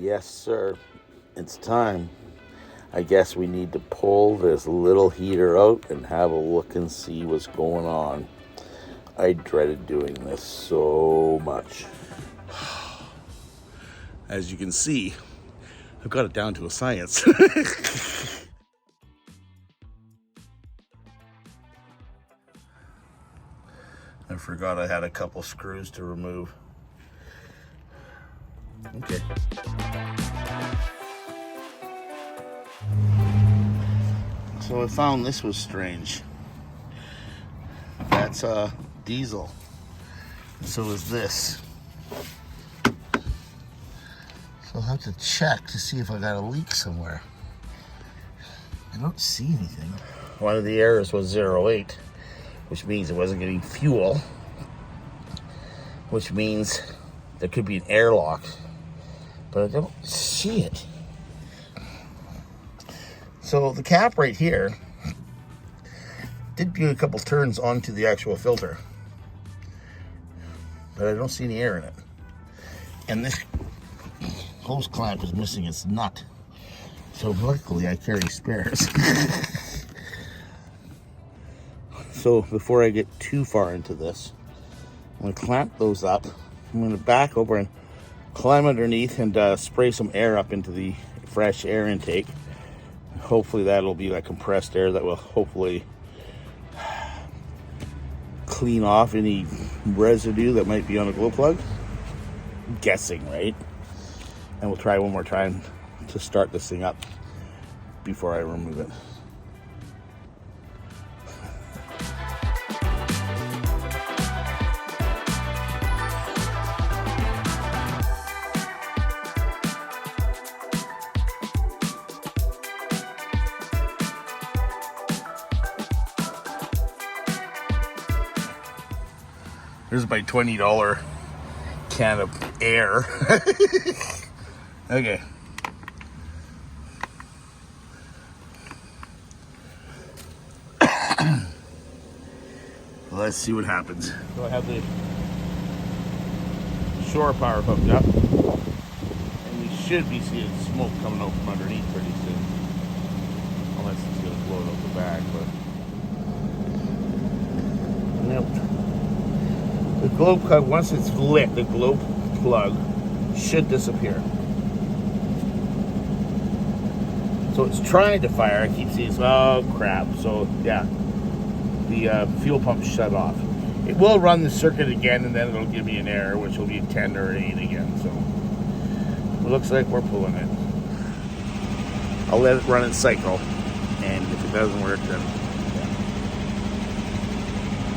Yes, sir. It's time. I guess we need to pull this little heater out and have a look and see what's going on. I dreaded doing this so much. As you can see, I've got it down to a science. I forgot I had a couple screws to remove. Okay. So I found this was strange. That's diesel. So is this. So I'll have to check to see if I got a leak somewhere. I don't see anything. One of the errors was 08, which means it wasn't getting fuel, which means there could be an airlock, but I don't see it. So the cap right here did do a couple turns onto the actual filter, but I don't see any air in it. And this hose clamp is missing its nut. So luckily I carry spares. So before I get too far into this, I'm gonna clamp those up. I'm gonna back over and climb underneath and spray some air up into the fresh air intake. Hopefully that'll be like compressed air that will hopefully clean off any residue that might be on a glow plug. I'm guessing, right? And we'll try one more time to start this thing up before I remove it. Here's my $20 can of air. Okay. Let's see what happens. So I have the shore power hooked up, and we should be seeing smoke coming out from underneath pretty soon. Unless it's going to float out the back, but nope. The glow plug, once it's lit, the glow plug should disappear. So it's trying to fire. I keep seeing, oh crap. So yeah, the fuel pump shut off. It will run the circuit again, and then it'll give me an error, which will be 10 or 8 again. So it looks like we're pulling it. I'll let it run its cycle, and if it doesn't work, then yeah.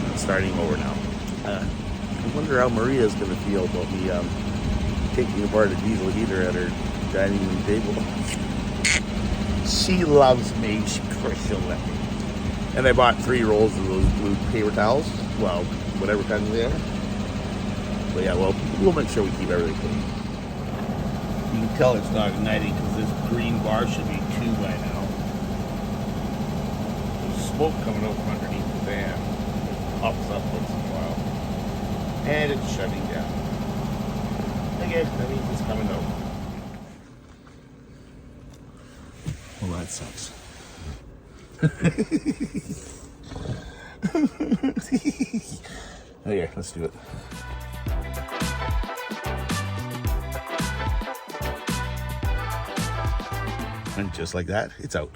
I'm starting over now. I wonder how Maria's going to feel about me taking apart a diesel heater at her dining room table. She loves me. She'll let me. And I bought 3 rolls of those blue paper towels. Well, whatever kind they are. But yeah, well, we'll make sure we keep everything clean. You can tell it's not igniting because this green bar should be 2 by now. There's smoke coming out from underneath the van. It pops up once in a while. And it's shutting down. Okay, that means it's coming out. Well, that sucks. Okay, let's do it. And just like that, it's out.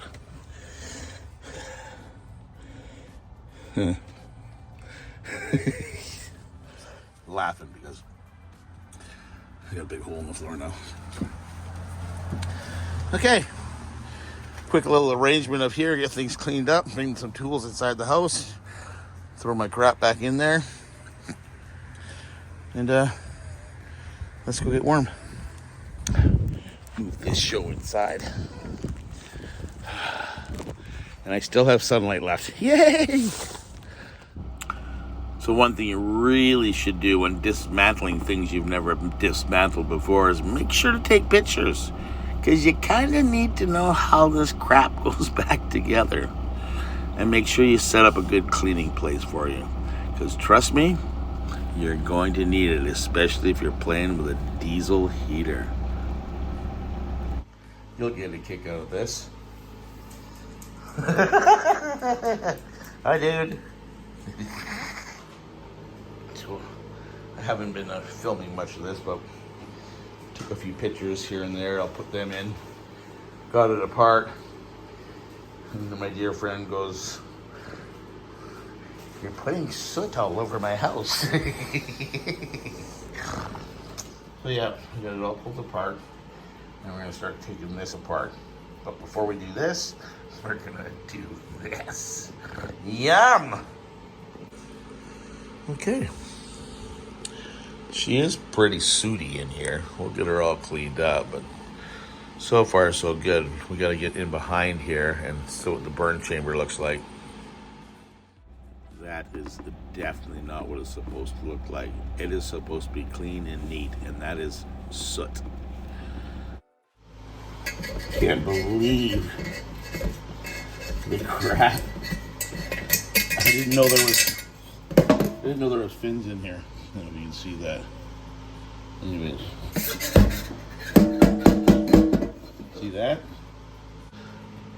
Laughing because I got a big hole in the floor now. Okay, quick little arrangement up here, get things cleaned up, bring some tools inside the house, throw my crap back in there, and let's go get warm. Move this show inside. And I still have sunlight left. Yay! So one thing you really should do when dismantling things you've never dismantled before is make sure to take pictures, because you kind of need to know how this crap goes back together. And make sure you set up a good cleaning place for you, because trust me, you're going to need it, especially if you're playing with a diesel heater. You'll get a kick out of this. Hi, dude. So, I haven't been filming much of this, but took a few pictures here and there. I'll put them in. Got it apart. And then my dear friend goes, "You're putting soot all over my house." So yeah, we got it all pulled apart. And we're gonna start taking this apart. But before we do this, we're gonna do this. Yum! Okay. She is pretty sooty in here. We'll get her all cleaned up, but so far so good. We gotta get in behind here and see what the burn chamber looks like. That is definitely not what it's supposed to look like. It is supposed to be clean and neat, and that is soot. Can't believe the crap. I didn't know there was fins in here. I don't know if you can see that. Anyways. See that?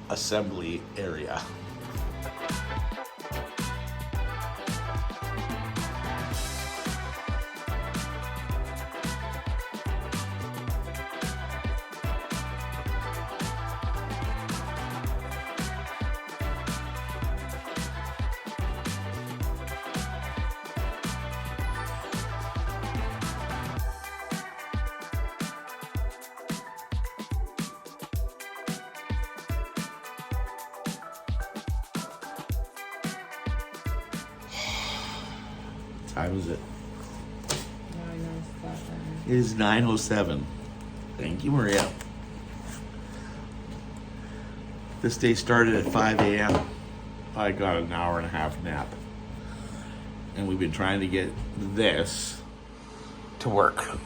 Assembly area. Time is it? 9:07. It is 9:07. Thank you, Maria. This day started at 5 a.m. I got an hour and a half nap. And we've been trying to get this to work.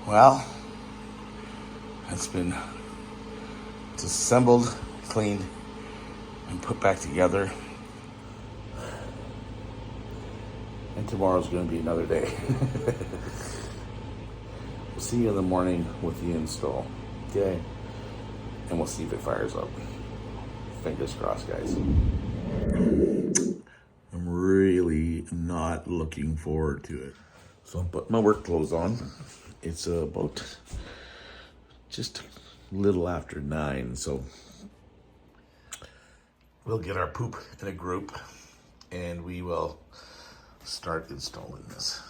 Well, it's assembled, cleaned, and put back together. And tomorrow's going to be another day. We'll see you in the morning with the install. Okay? And we'll see if it fires up. Fingers crossed, guys. I'm really not looking forward to it. So I put my work clothes on. It's about just a little after 9. So we'll get our poop in a group and we will start installing this.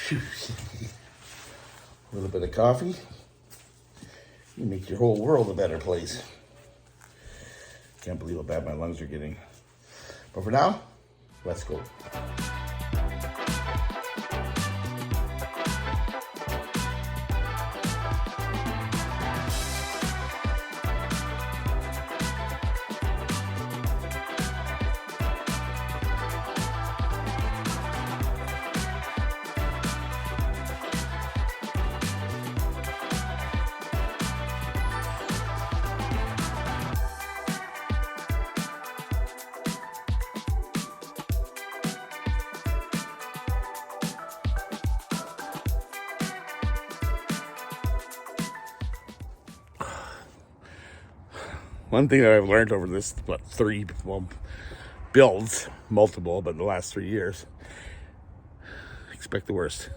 A little bit of coffee, you make your whole world a better place. Can't believe how bad my lungs are getting. But for now, let's go. One thing that I've learned over this, builds, multiple, but in the last 3 years, expect the worst.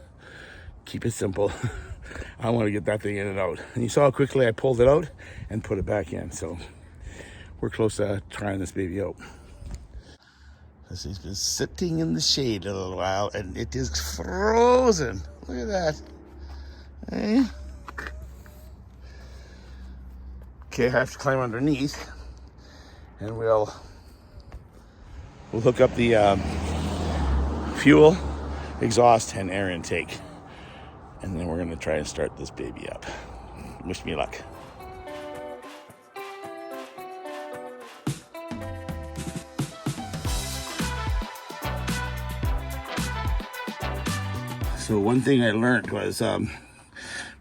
Keep it simple. I want to get that thing in and out. And you saw how quickly I pulled it out and put it back in. So we're close to trying this baby out. This has been sitting in the shade a little while and it is frozen. Look at that. Eh? Okay, I have to climb underneath and we'll hook up the fuel, exhaust, and air intake. And then we're gonna try and start this baby up. Wish me luck. So one thing I learned was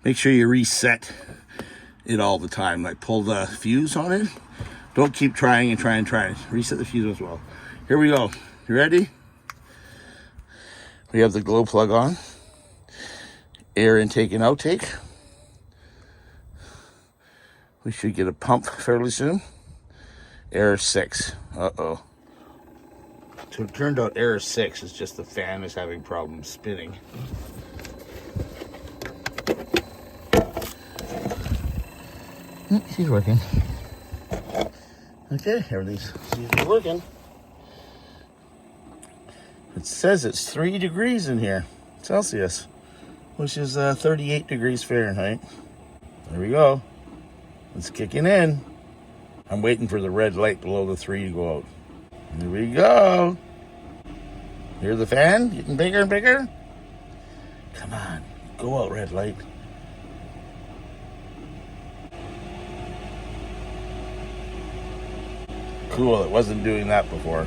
make sure you reset it all the time. Like pull the fuse on it. Don't keep trying and trying and trying. Reset the fuse as well. Here we go. You ready? We have the glow plug on. Air intake and outtake. We should get a pump fairly soon. Error 6. Uh-oh. So it turned out error 6 is just the fan is having problems spinning. She's working. Okay, everything seems to be working. It says it's 3 degrees in here, Celsius, which is 38 degrees Fahrenheit. There we go. It's kicking in. I'm waiting for the red light below the 3 to go out. Here we go. Hear the fan getting bigger and bigger? Come on, go out, red light. Cool, it wasn't doing that before.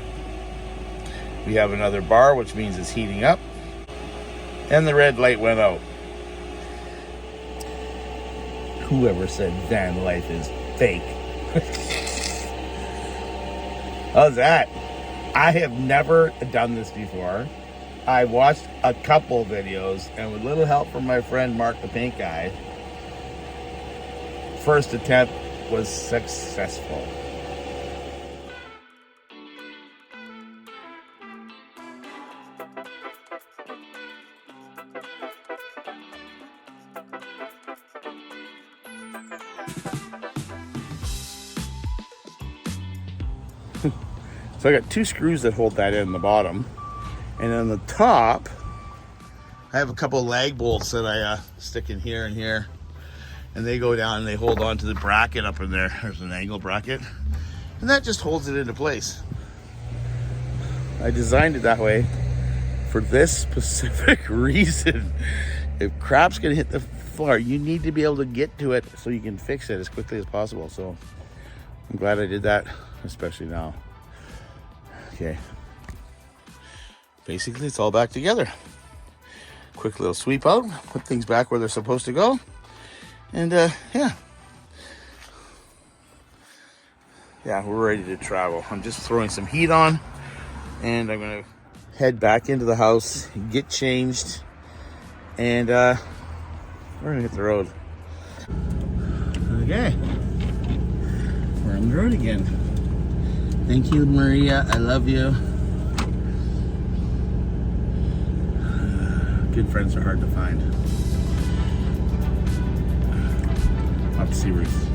We have another bar, which means it's heating up. And the red light went out. Whoever said VanLife is fake. How's that? I have never done this before. I watched a couple videos, and with little help from my friend Mark the paint guy, first attempt was successful. So I got 2 screws that hold that in the bottom, and on the top I have a couple of lag bolts that I stick in here and here, and they go down and they hold on to the bracket up in there. There's an angle bracket, and that just holds it into place. I designed it that way for this specific reason. If crap's gonna hit the floor, you need to be able to get to it so you can fix it as quickly as possible. So I'm glad I did that, especially now. Okay, basically it's all back together. Quick little sweep out, put things back where they're supposed to go, and yeah, we're ready to travel. I'm just throwing some heat on, and I'm gonna head back into the house, get changed, and we're gonna hit the road. Okay, we're on the road again. Thank you, Maria. I love you. Good friends are hard to find. I'll have to see Ruth.